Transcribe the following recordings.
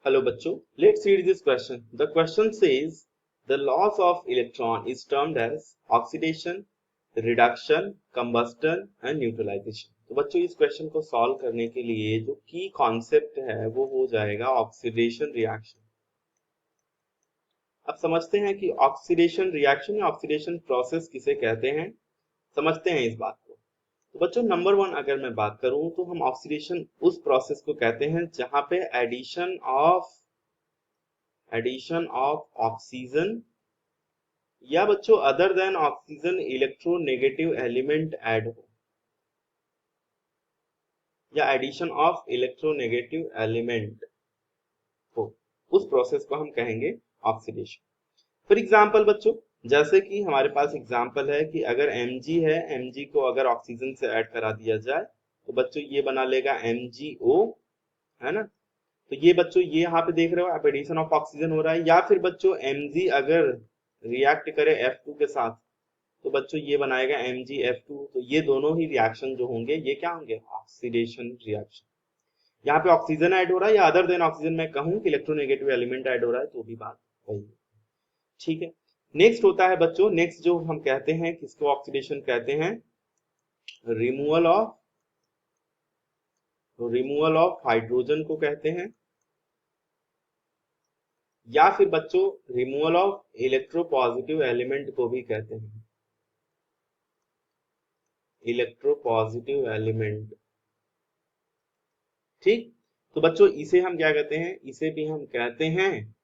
Hello bachcho, let's read this question. The question says the loss of electron is termed as oxidation, reduction, combustion and neutralization. तो बच्चों इस question को solve करने के लिए जो की कॉन्सेप्ट है वो हो जाएगा ऑक्सीडेशन रिएक्शन। अब समझते हैं कि ऑक्सीडेशन रिएक्शन या ऑक्सीडेशन प्रोसेस किसे कहते हैं, समझते हैं इस बात को। तो बच्चों नंबर वन अगर मैं बात करूं तो हम ऑक्सीडेशन उस प्रोसेस को कहते हैं जहां पे एडिशन ऑफ ऑक्सीजन या बच्चों other than oxygen electronegative element add हो, या एडिशन ऑफ इलेक्ट्रोनेगेटिव एलिमेंट हो, उस प्रोसेस को हम कहेंगे ऑक्सीडेशन। फॉर एग्जांपल बच्चों, जैसे कि हमारे पास एग्जांपल है कि अगर Mg है, Mg को अगर ऑक्सीजन से ऐड करा दिया जाए तो बच्चों ये बना लेगा MgO, है ना। तो ये बच्चों ये यहाँ पे देख रहे हो आप, एडिशन ऑफ ऑक्सीजन हो रहा है। या फिर बच्चों Mg अगर रिएक्ट करे F2 के साथ तो बच्चों ये बनाएगा MgF2। तो ये दोनों ही रिएक्शन जो होंगे ये क्या होंगे, ऑक्सीडेशन रिएक्शन। यहाँ पे ऑक्सीजन ऐड हो रहा है या अदर देन ऑक्सीजन मैं कहूँ कि इलेक्ट्रोनेगेटिव एलिमेंट ऐड हो रहा है तो भी बात वही है, ठीक है। नेक्स्ट होता है बच्चों, नेक्स्ट जो हम कहते हैं किसको ऑक्सीडेशन कहते हैं, रिमूवल ऑफ हाइड्रोजन को कहते हैं, या फिर बच्चों रिमूवल ऑफ इलेक्ट्रोपॉजिटिव एलिमेंट को भी कहते हैं, इलेक्ट्रोपॉजिटिव एलिमेंट, ठीक। तो बच्चों इसे हम क्या कहते हैं, इसे भी हम कहते हैं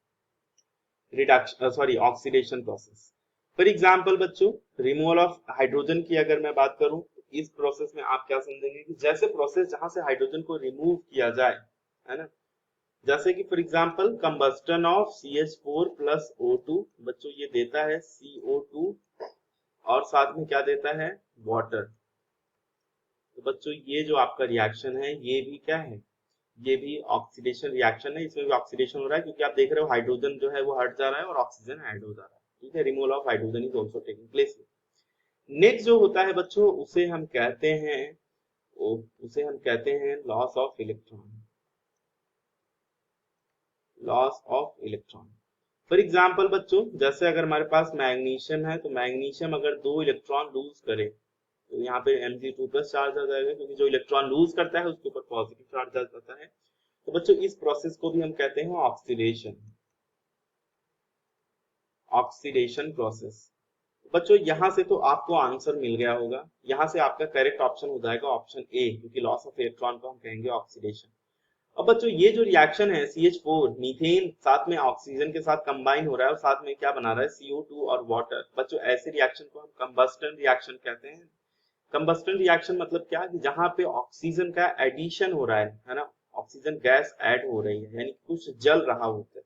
ऑक्सीडेशन प्रोसेस। फॉर एग्जांपल बच्चों रिमूवल ऑफ हाइड्रोजन की अगर मैं बात करूं तो इस प्रोसेस में आप क्या समझेंगे कि जैसे प्रोसेस जहां से हाइड्रोजन को रिमूव किया जाए, है ना। जैसे कि for example combustion of CH4 plus O2, बच्चों ये देता है CO2 और साथ में क्या देता है, वाटर। तो बच्चों ये जो आपका रिएक्शन है ये भी क्या है, ये भी ऑक्सीडेशन रिएक्शन है। इसमें भी ऑक्सीडेशन हो रहा है क्योंकि आप देख रहे हो हाइड्रोजन जो है वो हट जा रहा है और ऑक्सीजन ऐड हो जा रहा है, ठीक है। Removal of hydrogen is also taking place. Next जो होता है बच्चों उसे हम कहते हैं loss of electron, loss of electron. For example बच्चों जैसे अगर हमारे पास मैग्नीशियम है तो मैग्नीशियम अगर 2 इलेक्ट्रॉन लूज करे तो यहाँ पे Mg2 प्लस चार्ज आ जाएगा, क्योंकि जो इलेक्ट्रॉन लूज करता है उसके ऊपर पॉजिटिव चार्ज आ जाता है। तो बच्चों इस प्रोसेस को भी हम कहते हैं ऑक्सीडेशन, ऑक्सीडेशन प्रोसेस। बच्चों यहां से तो आपको आंसर मिल गया होगा, यहां से आपका करेक्ट ऑप्शन हो जाएगा ऑप्शन ए, क्योंकि लॉस ऑफ इलेक्ट्रॉन को हम कहेंगे ऑक्सीडेशन। अब बच्चों ये जो रिएक्शन है CH4 मीथेन साथ में ऑक्सीजन के साथ कंबाइन हो रहा है और साथ में क्या बना रहा है CO2 और वाटर, बच्चों ऐसे रिएक्शन को हम कंबस्टन रिएक्शन कहते हैं। कंबस्टन रिएक्शन मतलब क्या, कि जहां पे ऑक्सीजन का एडिशन हो रहा है ना, ऑक्सीजन गैस ऐड हो रही है, यानी कुछ जल रहा होता है।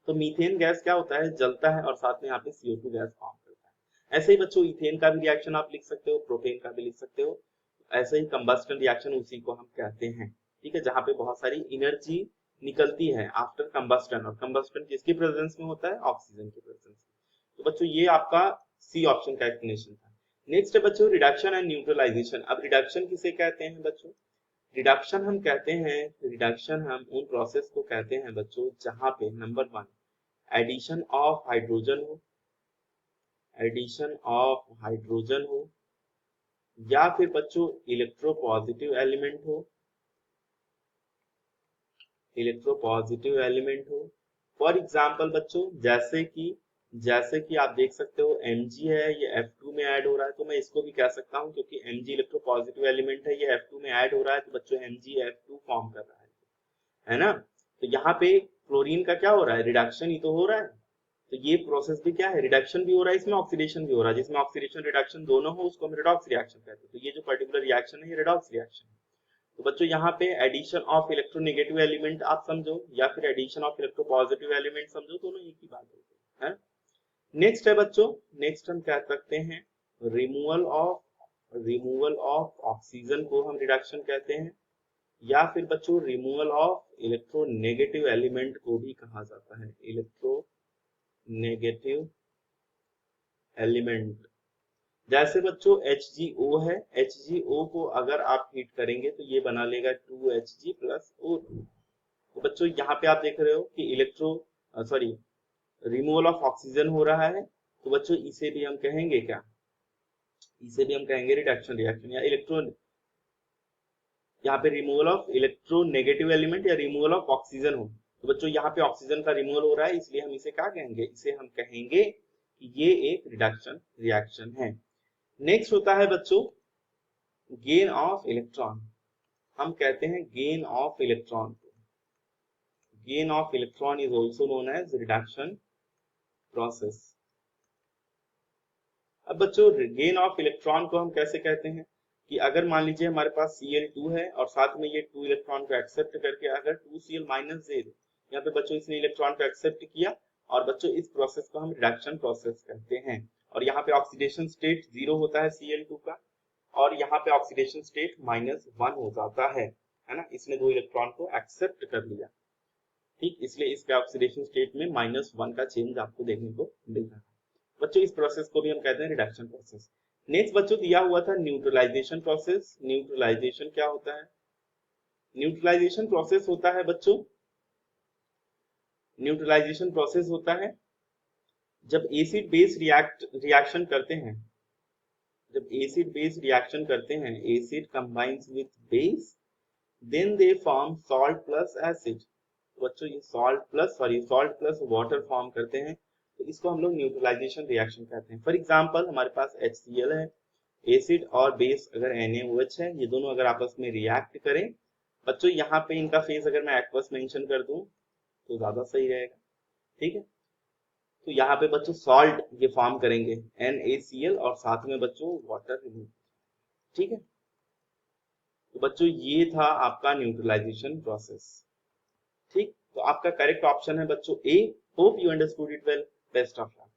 तो मीथेन गैस क्या होता है, जलता है और साथ में यहाँ पे CO2 गैस फॉर्म करता है। ऐसे ही बच्चों इथेन का भी रिएक्शन आप लिख सकते हो, प्रोपेन का भी लिख सकते हो। ऐसे ही कंबस्टन रिएक्शन उसी को हम कहते हैं, ठीक है, जहां पे बहुत सारी एनर्जी निकलती है आफ्टर कंबस्टन, और कंबस्टन किसकी प्रेजेंस में होता है, ऑक्सीजन की प्रेजेंस में। तो बच्चों ये आपका सी ऑप्शन का एक्सप्लेनेशन था। नेक्स्ट है बच्चों रिडक्शन एंड न्यूट्रलाइजेशन। अब रिडक्शन किसे कहते हैं बच्चों, रिडक्शन हम उन प्रोसेस को कहते हैं बच्चों जहां पे number one addition of hydrogen हो, एडिशन ऑफ हाइड्रोजन हो, या फिर बच्चों इलेक्ट्रोपॉजिटिव एलिमेंट हो, इलेक्ट्रोपॉजिटिव एलिमेंट हो। फॉर एग्जांपल बच्चों जैसे कि आप देख सकते हो Mg है ये F2 में ऐड हो रहा है, तो मैं इसको भी कह सकता हूं क्योंकि Mg इलेक्ट्रोपॉजिटिव एलिमेंट है, ये F2 में ऐड हो रहा है तो बच्चों MgF2 फॉर्म कर रहा है ना। तो यहाँ पे क्लोरीन का क्या हो रहा है, रिडक्शन ही तो हो रहा है। तो ये प्रोसेस भी क्या है, रिडक्शन भी हो रहा है, इसमें ऑक्सीडेशन भी हो रहा है। जिसमें ऑक्सीडेशन रिडक्शन दोनों हो उसको हम रिडॉक्स रिएक्शन कहते हैं। तो ये जो पर्टिकुलर रिएक्शन है ये रिडॉक्स रिएक्शन है। तो बच्चों यहाँ पे एडिशन ऑफ इलेक्ट्रोनेगेटिव एलिमेंट आप समझो या फिर एडिशन ऑफ इलेक्ट्रोपॉजिटिव एलिमेंट समझो, दोनों एक ही बात होती है। नेक्स्ट है बच्चों, नेक्स्ट हम कह सकते हैं रिमूवल ऑफ ऑक्सीजन को हम रिडक्शन कहते हैं, या फिर बच्चों रिमूवल ऑफ इलेक्ट्रोनेगेटिव एलिमेंट को भी कहा जाता है, इलेक्ट्रोनेगेटिव एलिमेंट। जैसे बच्चों HgO है, HgO को अगर आप हीट करेंगे तो ये बना लेगा 2Hg प्लस O2, तो बच्चों यहाँ पे आप देख रहे हो कि रिमूवल ऑफ ऑक्सीजन हो रहा है, तो बच्चों इसे भी हम कहेंगे क्या, इसे भी हम कहेंगे रिडक्शन रिएक्शन या इलेक्ट्रॉन, यहाँ पे रिमूवल ऑफ इलेक्ट्रोनेगेटिव एलिमेंट या रिमूवल ऑफ ऑक्सीजन हो। तो बच्चों यहाँ पे ऑक्सीजन का रिमूवल हो रहा है, इसलिए हम इसे क्या कहेंगे, इसे हम कहेंगे कि ये एक रिडक्शन रिएक्शन है। नेक्स्ट होता है बच्चों गेन ऑफ इलेक्ट्रॉन। हम कहते हैं gain of electron, gain of electron is also known as reduction process. अब बच्चों गेन ऑफ इलेक्ट्रॉन को हम कैसे कहते हैं कि अगर मान लीजिए हमारे पास Cl2 है और साथ में ये 2 इलेक्ट्रॉन को एक्सेप्ट करके अगर 2Cl माइनस दे दे, यहाँ पे बच्चों इसने इलेक्ट्रॉन को एक्सेप्ट किया और बच्चों इस प्रोसेस को हम रिडक्शन प्रोसेस कहते हैं। और यहाँ पे ऑक्सीडेशन स्टेट 0 होता है Cl2 का और यहाँ पे ऑक्सीडेशन स्टेट -1 हो जाता है ना, इसने 2 इलेक्ट्रॉन को एक्सेप्ट कर लिया, ठीक, इसलिए इसके ऑक्सीडेशन स्टेट में -1 का चेंज आपको देखने को मिल रहा है। बच्चों इस प्रोसेस को भी हम कहते हैं रिडक्शन प्रोसेस। नेक्स्ट बच्चों दिया हुआ था न्यूट्रलाइजेशन प्रोसेस। न्यूट्रलाइजेशन क्या होता है, न्यूट्रलाइजेशन प्रोसेस होता है बच्चों, न्यूट्रलाइजेशन प्रोसेस होता है जब एसिड बेस रिएक्शन करते हैं, जब एसिड बेस रिएक्शन करते हैं, acid combines with base then they form salt plus acid. बच्चों ये सॉल्ट प्लस वाटर फॉर्म करते हैं, तो इसको हम लोग न्यूट्रलाइजेशन रिएक्शन कहते हैं। फॉर एग्जांपल हमारे पास HCl है, एसिड और बेस अगर NaOH है, ये दोनों अगर आपस में रिएक्ट करें बच्चों, यहाँ पे इनका फेज अगर मैं एक्वस मेंशन कर दूं तो ज्यादा सही रहेगा, ठीक है। तो यहाँ पे बच्चों सॉल्ट ये फॉर्म करेंगे NaCl और साथ में बच्चों वाटर रिमूव, ठीक है। तो बच्चों ये था आपका न्यूट्रलाइजेशन प्रोसेस, ठीक। तो आपका करेक्ट ऑप्शन है बच्चों A. Hope you understood it well, best of luck.